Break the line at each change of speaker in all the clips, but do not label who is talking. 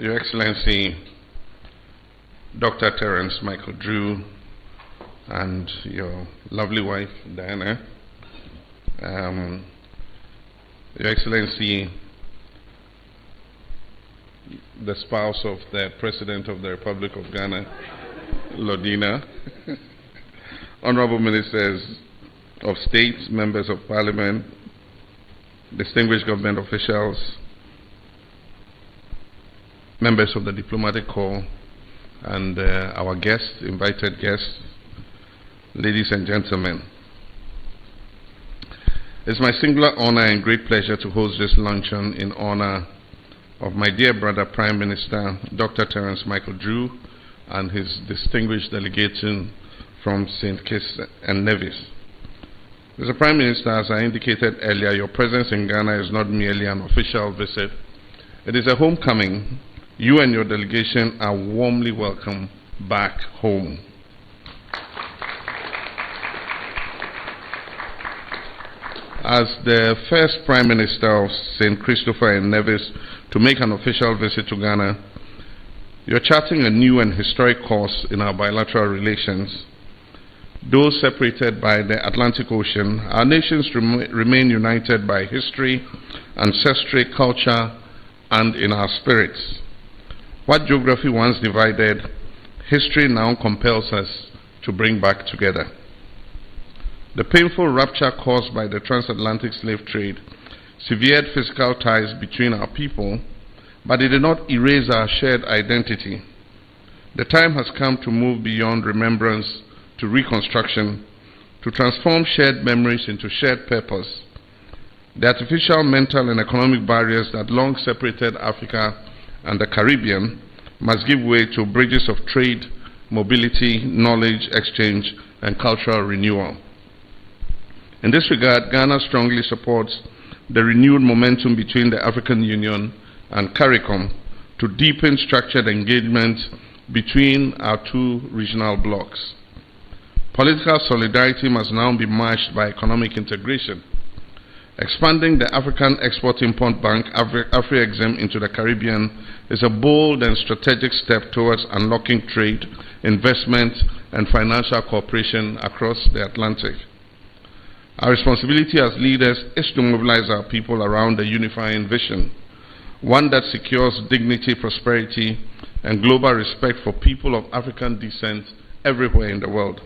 Your Excellency, Dr. Terence Michael Drew, and your lovely wife, Diana, Your Excellency, the spouse of the President of the Republic of Ghana, Lodina, Honorable Ministers of State, Members of Parliament, distinguished government officials, members of the Diplomatic Corps, and our guests, invited guests, ladies and gentlemen. It's my singular honor and great pleasure to host this luncheon in honor of my dear brother, Prime Minister Dr. Terence Michael Drew, and his distinguished delegation from St. Kitts and Nevis. Mr. Prime Minister, as I indicated earlier, your presence in Ghana is not merely an official visit. It is a homecoming. You and your delegation are warmly welcome back home. As the first Prime Minister of St. Christopher and Nevis to make an official visit to Ghana, you're charting a new and historic course in our bilateral relations. Though separated by the Atlantic Ocean, our nations remain united by history, ancestry, culture, and in our spirits. What geography once divided, history now compels us to bring back together. The painful rupture caused by the transatlantic slave trade severed physical ties between our people, but it did not erase our shared identity. The time has come to move beyond remembrance to reconstruction, to transform shared memories into shared purpose. The artificial mental and economic barriers that long separated Africa and the Caribbean must give way to bridges of trade, mobility, knowledge exchange, and cultural renewal. In this regard, Ghana strongly supports the renewed momentum between the African Union and CARICOM to deepen structured engagement between our two regional blocs. Political solidarity must now be matched by economic integration. Expanding the African Export-Import Bank, Afri-Exim, into the Caribbean is a bold and strategic step towards unlocking trade, investment, and financial cooperation across the Atlantic. Our responsibility as leaders is to mobilize our people around a unifying vision, one that secures dignity, prosperity, and global respect for people of African descent everywhere in the world.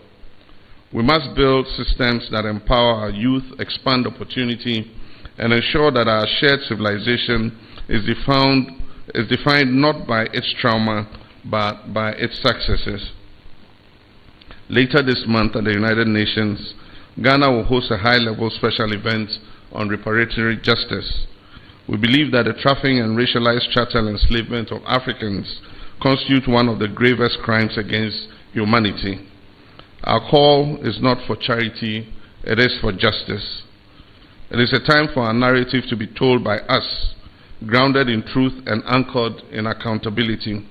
We must build systems that empower our youth, expand opportunity, and ensure that our shared civilization is defined not by its trauma, but by its successes. Later this month at the United Nations, Ghana will host a high-level special event on reparatory justice. We believe that the trafficking and racialized chattel enslavement of Africans constitute one of the gravest crimes against humanity. Our call is not for charity, it is for justice. It is a time for our narrative to be told by us, grounded in truth and anchored in accountability.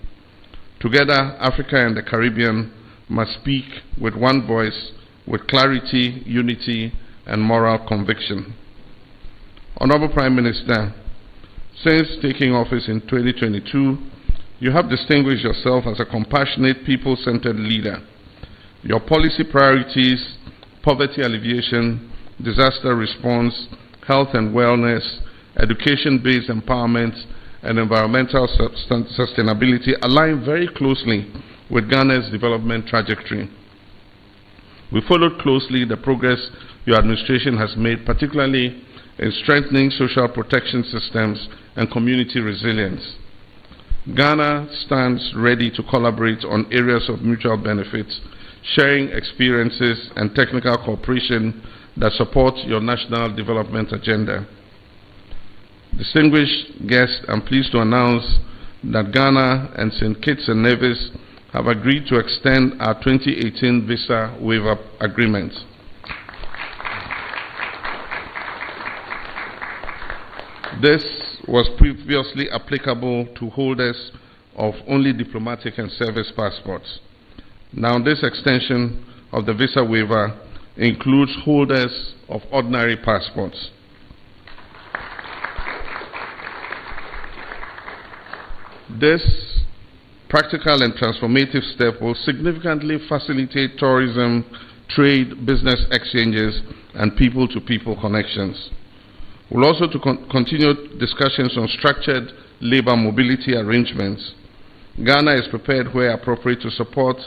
Together, Africa and the Caribbean must speak with one voice, with clarity, unity, and moral conviction. Honorable Prime Minister, since taking office in 2022, you have distinguished yourself as a compassionate, people-centered leader. Your policy priorities, poverty alleviation, disaster response, health and wellness, education-based empowerment, and environmental sustainability align very closely with Ghana's development trajectory. We followed closely the progress your administration has made, particularly in strengthening social protection systems and community resilience. Ghana stands ready to collaborate on areas of mutual benefits, sharing experiences and technical cooperation that support your national development agenda. Distinguished guests, I'm pleased to announce that Ghana and St. Kitts and Nevis have agreed to extend our 2018 visa waiver agreement. This was previously applicable to holders of only diplomatic and service passports. Now, this extension of the visa waiver includes holders of ordinary passports. This practical and transformative step will significantly facilitate tourism, trade, business exchanges, and people-to-people connections. We'll also continue discussions on structured labor mobility arrangements. Ghana is prepared where appropriate to support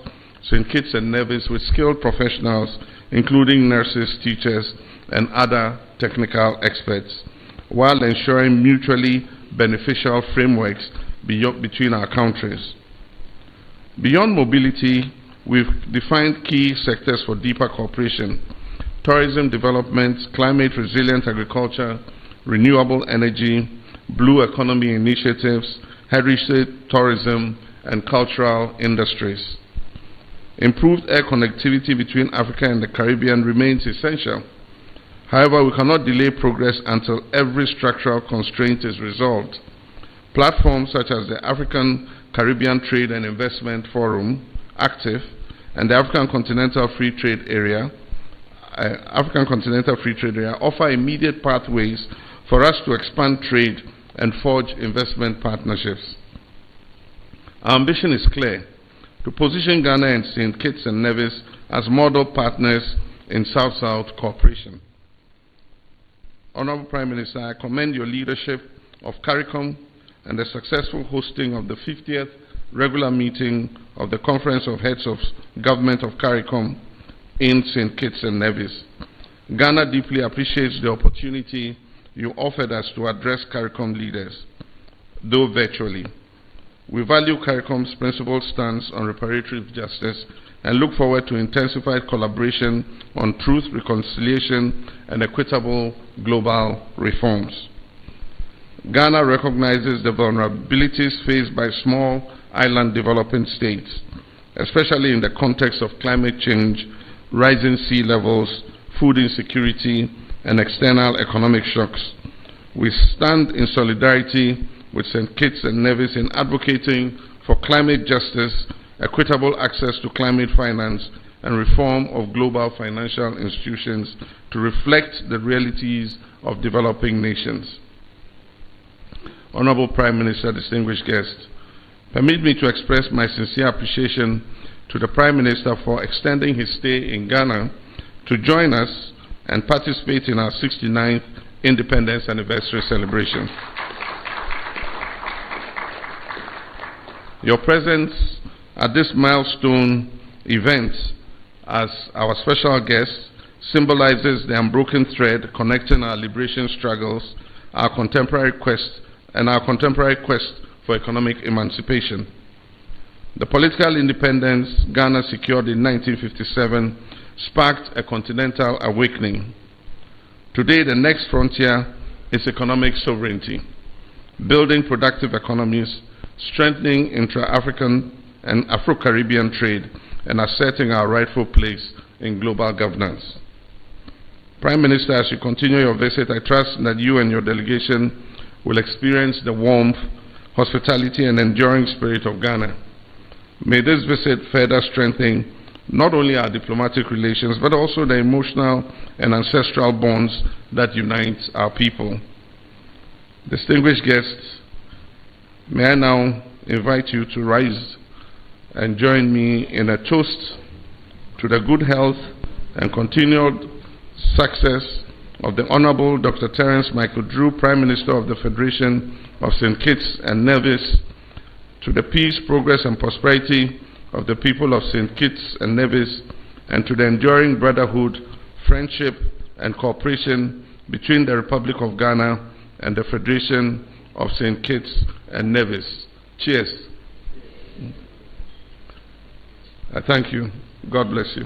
St. Kitts and Nevis with skilled professionals, including nurses, teachers, and other technical experts, while ensuring mutually beneficial frameworks between our countries. Beyond mobility, we've defined key sectors for deeper cooperation: tourism development, climate-resilient agriculture, renewable energy, blue economy initiatives, heritage tourism, and cultural industries. Improved air connectivity between Africa and the Caribbean remains essential. However, we cannot delay progress until every structural constraint is resolved. Platforms such as the African Caribbean Trade and Investment Forum, ACTIV, and the African Continental Free Trade Area, offer immediate pathways for us to expand trade and forge investment partnerships. Our ambition is clear: to position Ghana and St. Kitts and Nevis as model partners in South-South cooperation. Honorable Prime Minister, I commend your leadership of CARICOM and the successful hosting of the 50th regular meeting of the Conference of Heads of Government of CARICOM in St. Kitts and Nevis. Ghana deeply appreciates the opportunity you offered us to address CARICOM leaders, though virtually. We value CARICOM's principled stance on reparative justice and look forward to intensified collaboration on truth, reconciliation, and equitable global reforms. Ghana recognizes the vulnerabilities faced by small island developing states, especially in the context of climate change, rising sea levels, food insecurity, and external economic shocks. We stand in solidarity with St. Kitts and Nevis in advocating for climate justice, equitable access to climate finance, and reform of global financial institutions to reflect the realities of developing nations. Honorable Prime Minister, distinguished guests, permit me to express my sincere appreciation to the Prime Minister for extending his stay in Ghana to join us and participate in our 69th Independence Anniversary celebration. Your presence at this milestone event as our special guest symbolizes the unbroken thread connecting our liberation struggles, our contemporary quest for economic emancipation. The political independence Ghana secured in 1957 sparked a continental awakening. Today, the next frontier is economic sovereignty, building productive economies, strengthening intra-African and Afro-Caribbean trade, and asserting our rightful place in global governance. Prime Minister, as you continue your visit, I trust that you and your delegation will experience the warmth, hospitality, and enduring spirit of Ghana. May this visit further strengthen not only our diplomatic relations, but also the emotional and ancestral bonds that unite our people. Distinguished guests, may I now invite you to rise and join me in a toast to the good health and continued success of the Honorable Dr. Terence Michael Drew, Prime Minister of the Federation of St. Kitts and Nevis, to the peace, progress, and prosperity of the people of St. Kitts and Nevis, and to the enduring brotherhood, friendship, and cooperation between the Republic of Ghana and the Federation of St. Kitts and Nevis. Cheers. I thank you. God bless you.